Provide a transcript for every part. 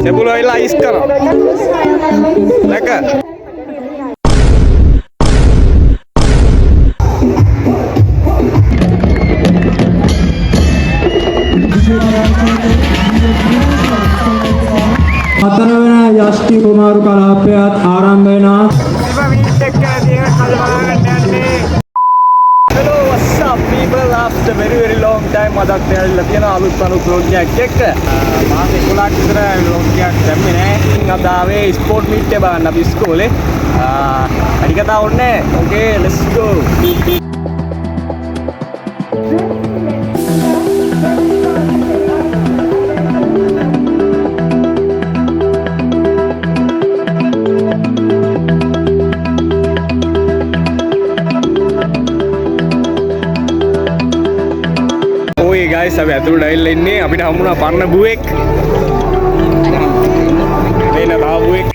sebelum ila iskar. Leka. හතරවන යෂ්ටි කුමාරු කලාපයත් ආරම්භ වෙනවා. Hello, what's up people? After very long time මදක් දැල්ලා තියෙන අලුත් vlog එකක් එක්ක මාස 11ක් විතර vlog එකක් දැම්මේ නෑ. අද ආවේ ස්පෝර්ට් මීට් එක බලන්න අපි ඉස්කෝලේ. අඩි කතා ඕනේ. Okay, let's go. guys, අපි අතුරු ඩයිල් ඉන්නේ අපිට හම්බුණා පරණ බුවෙක්. මේන තාවුවෙක්.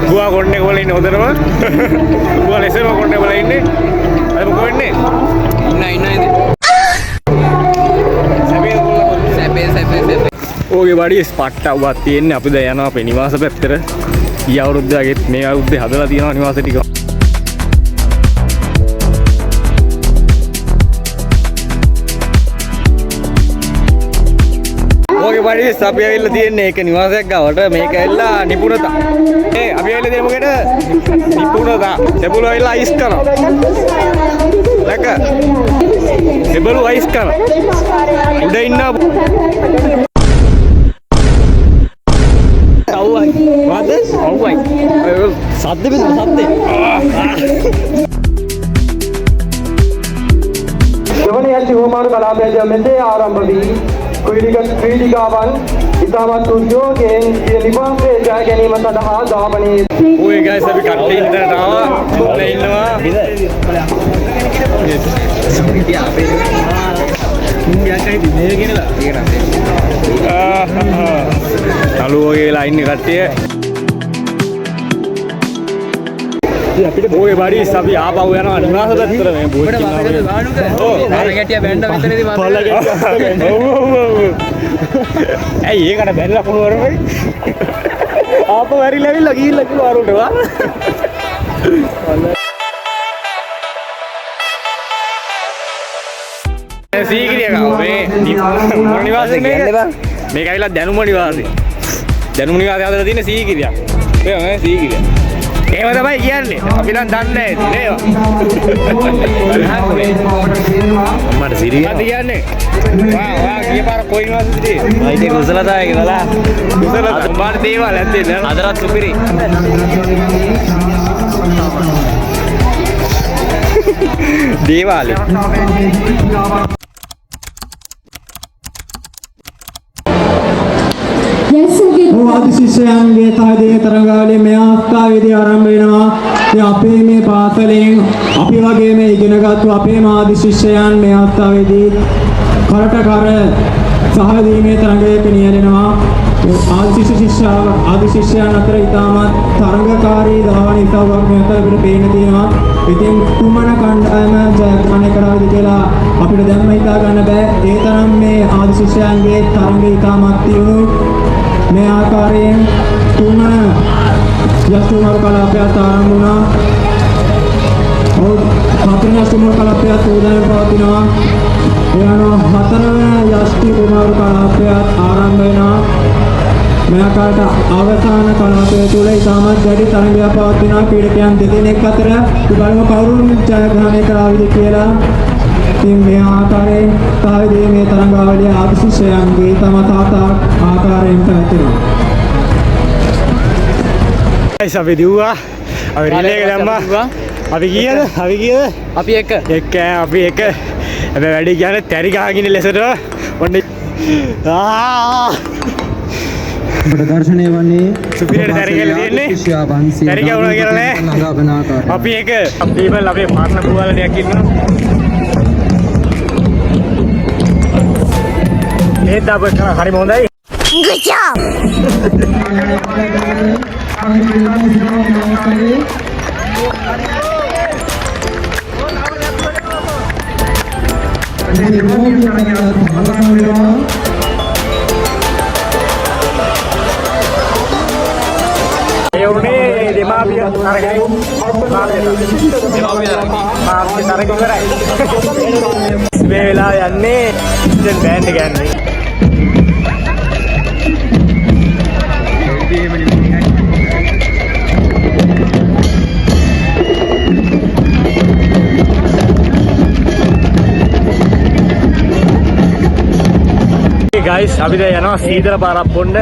බුවා කොණ්ඩේ වල ඉන්නේ හොදටම. බුවා ලෙසම කොණ්ඩේ වල ඉන්නේ. අද මොකෝ වෙන්නේ? ඉන්න ඉතින්. සැපේ. ඕගේ බඩිය ස්පට්ටව්වක් තියෙන්නේ අපි දැන් යනවා අපේ නිවාස පැත්තට. ඊ අවුරුද්දේ වගේත් මේ අවුරුද්දේ හදලා තියෙනවා නිවාස ටික. Badi අපි ඇවිල්ලා තියෙන්නේ ඒක නිවාසයක් ගාවට මේක ඇවිල්ලා නිපුණතා. අපි ඇවිල්ලා තියෙන මොකේද? නිපුණතා. සෙබළු ඇවිල්ලා අයිස් කරනවා. ලක. සෙබළු අයිස් කරනවා. උඩ ඉන්න අවුයි. මොකද? අවුයි. සද්ද බින්ද සද්ද. දෙවන යටි හෝමාරු කලාපයේ මෙතේ ආරම්භ වී ක්‍රීඩිකාවන් ඉතාමත් උද්‍යෝගයෙන් නිවාසයේ ජය ගැනීම සඳහා දාපනයේ ඔය guys අපි කට්ටිය ඉඳලා තාවා මොකද ඉන්නවා තලුවෝගේ ලයින් එක කට්ටිය ඔය බඩි අපි ආපහු යනවා නිවාස පැත්තට මේ බෝට් එක ඔව් පාර ගැටිය බැන්න මෙතනදී මම පාර ගැටිය ඔව් ඇයි ඒකට බැලලා පොරවරමයි ආපහු හරිලාවිලා ගිහිල්ලා කිව්වා අරුන්ට වා සීගිරිය ගාව මේ නිවාසෙ මේක ඇවිල්ලා දැනුම නිවාසෙ දැනුම නිවාසෙ හදලා තියෙන සීගිරියක් ඒක නේ සීගිරිය ඒව තමයි කියන්නේ අපි නම් දන්නේ නැහැ මට සිරිය කියන්නේ වා කීපාර කොයි නිවාසෙද අයිති කුසලතාවයක දලා කුසලතා මාට දේවල් ඇත්තේ නේද අදරත් සුපිරි දේවාලේ ආදි ශිෂ්‍යයන්ගේ තහදීන තරඟාවලිය මේ අවස්ථාවේදී ආරම්භ වෙනවා. ඉතින් අපේ මේ පාසලෙන් අපි වගේම ඉගෙනගත්තු අපේ ආදි ශිෂ්‍යයන් මේ අවස්ථාවේදී කරට කර සහදීමේ තරඟයක නියැලෙනවා. ආදි ශිෂ්‍යයන් අතර ඉතාමත් තරඟකාරී ධාවන ඉතාවක් මේ අතර පේන තියෙනවා. ඉතින් කුමන කණ්ඩායම ජයග්‍රහණය කරාද කියලා අපිට දැන්ම හිතා ගන්න බෑ. ඒ තරම් මේ ආදි ශිෂ්‍යයන්ගේ තරඟය ඉතාමත් තියුණු මේ ආකාරයෙන් තුන යෂ්ටිකුමාර කලාපයත් ආරම්භ වුණා. හතරවෙනි යෂ්ටිකුමාර කලාපයත් උදාන පවතිනවා. එයano හතරවෙනි යෂ්ටිකුමාර කලාපයත් ආරම්භ වෙනවා. මේ ආකාරයට අවසාන කලාපය තුල ඉතාමත් වැඩි තරඟයක් පවතිනවා. ක්‍රීඩකයන් දෙදෙනෙක් අතර බලමු කවුරුන් ජයග්‍රහණය කරාවිද කියලා. ඉතින් මේ ආකාරයෙන් සාවිදී මේ තරඟාවලිය ආදි ශිෂ්‍යයන්ගේ තම තාතා ආකාරයෙන් පැවැත්වෙනවා. අපි දිව්වා අපි රිලේ එක දැම්මා අපි කීයද අපි එක අපි එක හැබැයි වැඩි කියන්නේ තරි ගහගෙන ලෙසට ඔන්න ප්‍රදර්ශනය වන්නේ සුපිරියට තරි ගහලා තියෙන්නේ තරි ගහනවා කියලා නෑ අපි එක පීපල් අපේ පාර්ට්නර් පුවාලා ටිකක් ඉන්නවා ඒ දාපේ හරි හොඳයි good job මේ වෙලාව යන්නේ දැන් බෑන්ඩ් එක යන්නේ. guys අපි දැන් යනවා සීතල පාරක් බොන්න.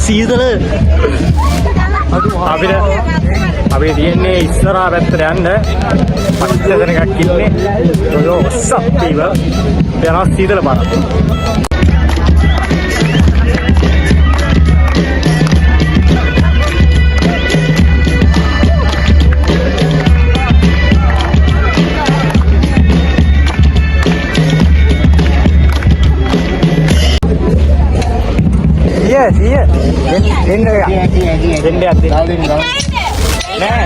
සීතල අපි තියෙන්නේ ඉස්සරහා පැත්තට යන්න. පස්සේ දෙනකක් ඉන්නේ. ඔයෝ සප්පීව යනවා සීතල පාරක්. Iya. Ini ya. Ini hati. Nah.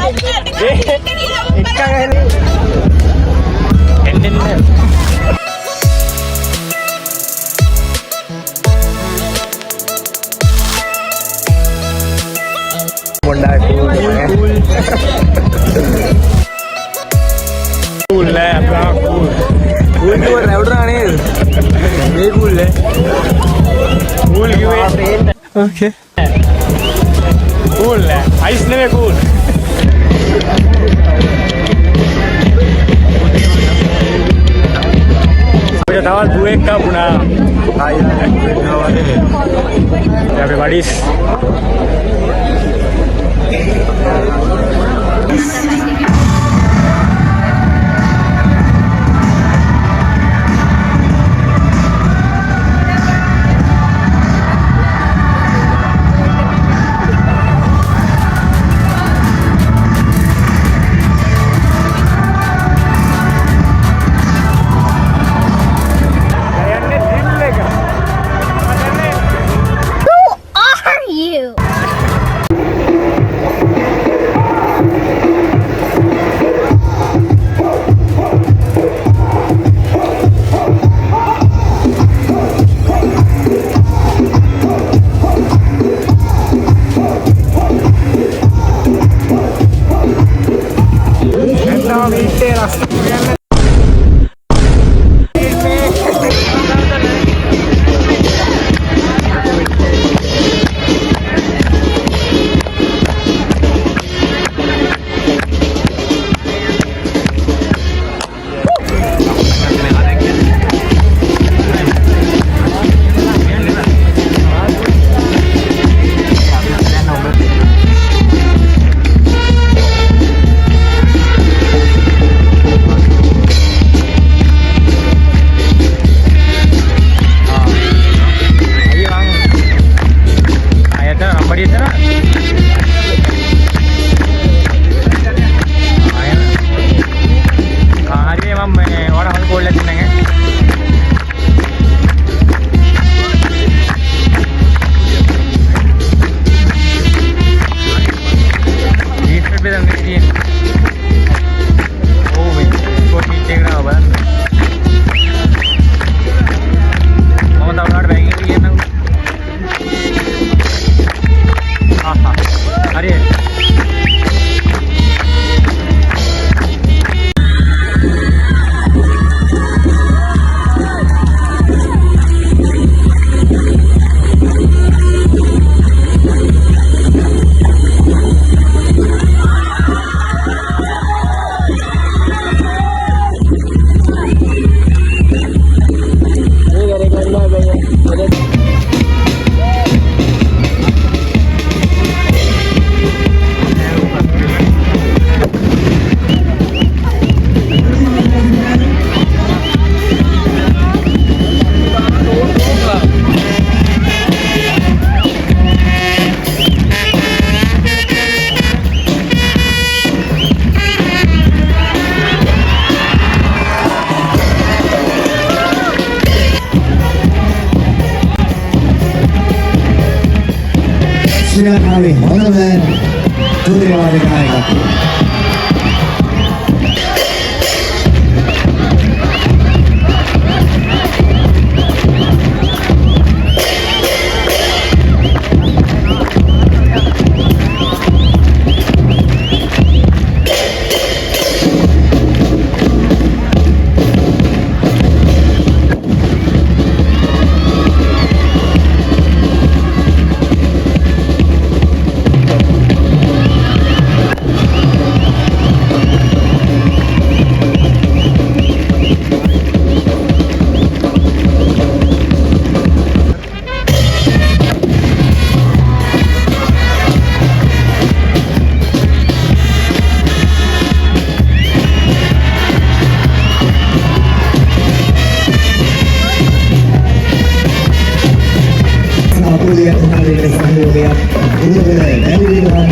Ikka ini. Ini. Bunda cool. Cool lah, cool. Cool tu router ane. Ye cool है. Cool क्यों है? Okay. Cool है. Ice नहीं है cool. मुझे दावत बुए का बुना. Everybody. Kali Monoman Putri Wadikaya Kaki. ක්‍රියාකාරීත්වයේ සහයෝගයක් උදවල ලැබෙනවා.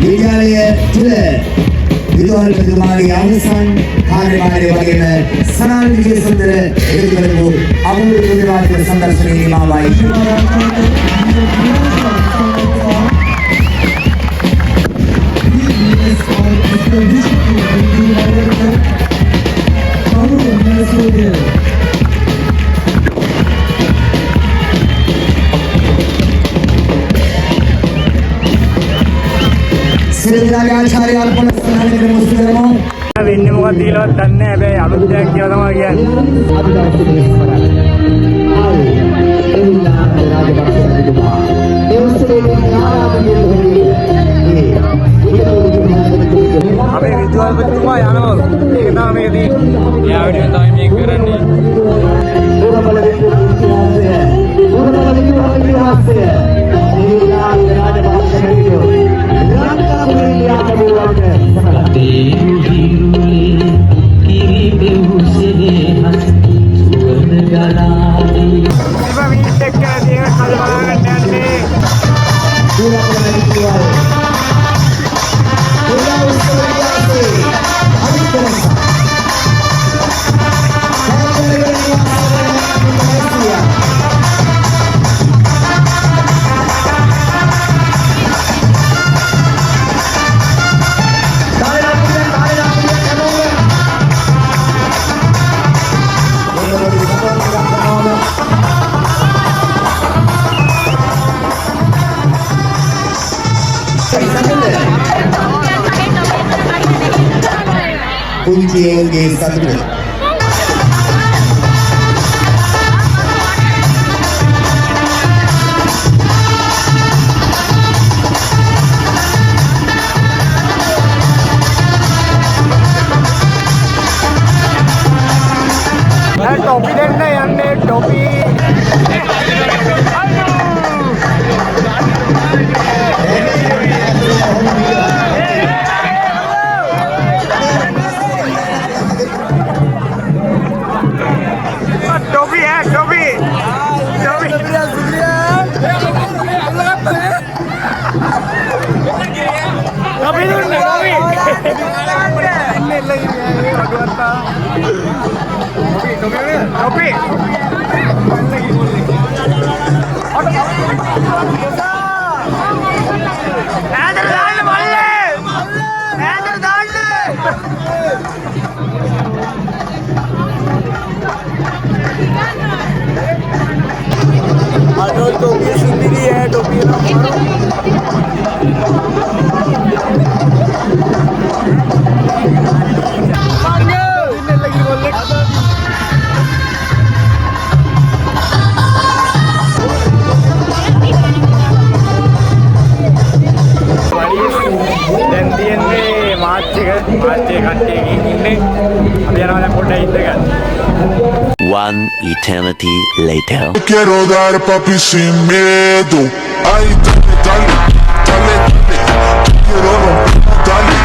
විද්‍යාලය තුළ විදුහල්පතිතුමාගේ අවසන් කාර්යභාරය වගේම සනල් විජේසුන්දර එකතු කරපු අමුතු පුණ්‍යවාචක සම්දර්ශනයේ නිමාවයි. සිරියාගේ ආචාර්ය අර්පණ ස්ථානයේ මුස්තු කරමු. වෙන්නේ මොකක්ද කියලාවත් දන්නේ නැහැ. හැබැයි අලුත් දෙයක් කියලා තමයි කියන්නේ. අද දවසේ දිනවල ආවේ එවිලා රාජපක්ෂතුමා ඒ උත්සවයේ ආරාධනය අපේ විද්‍යාල්පතිතුමා යනවලු. ඒක තමයි මේක තියෙන්නේ. එයා වීඩියෝ තමයි මේක කරන්නේ. පුරබල විද්‍යාලය එවිලා රාජපක්ෂතුමා පුංචියෝගේ සතුට टॉपी देखना यार टॉपी टोपी है टोपी टोपी शुक्रिया शुक्रिया टोपी टोपी टोपी सुंदरी है टोपी One eternity later. Quiero dar papi sin miedo. Ay, dale, dale, dale, dale. Quiero romper, dale.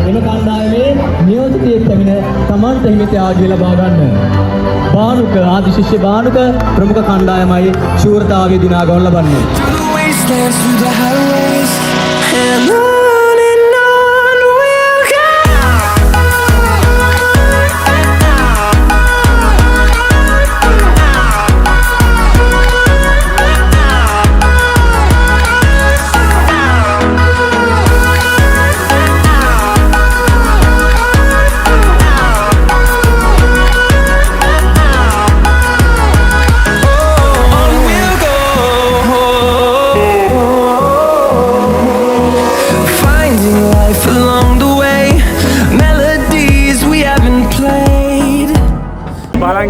එම කණ්ඩායමේ නියෝජිතයෙක් පැමිණ තමන්ට හිමිත ආගිය ලබා ගන්න. බානුක ආදි ශිෂ්‍ය බානුක ප්‍රමුඛ කණ්ඩායමයි ශූරතාවයේ දිනා ගන්න ලබන්නේ.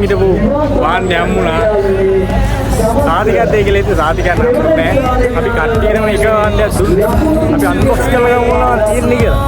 හිටපු වාහනේ හම්බුණා. සාධිකත්වයේ කියලා ඉතින් සාධිකයන් නෑ. අපි කට්ටියටම එක වාහනයක් දුන්නේ. අපි අන්බොක්ස් කරලා ගමු මොනවද තියෙන්නේ කියලා.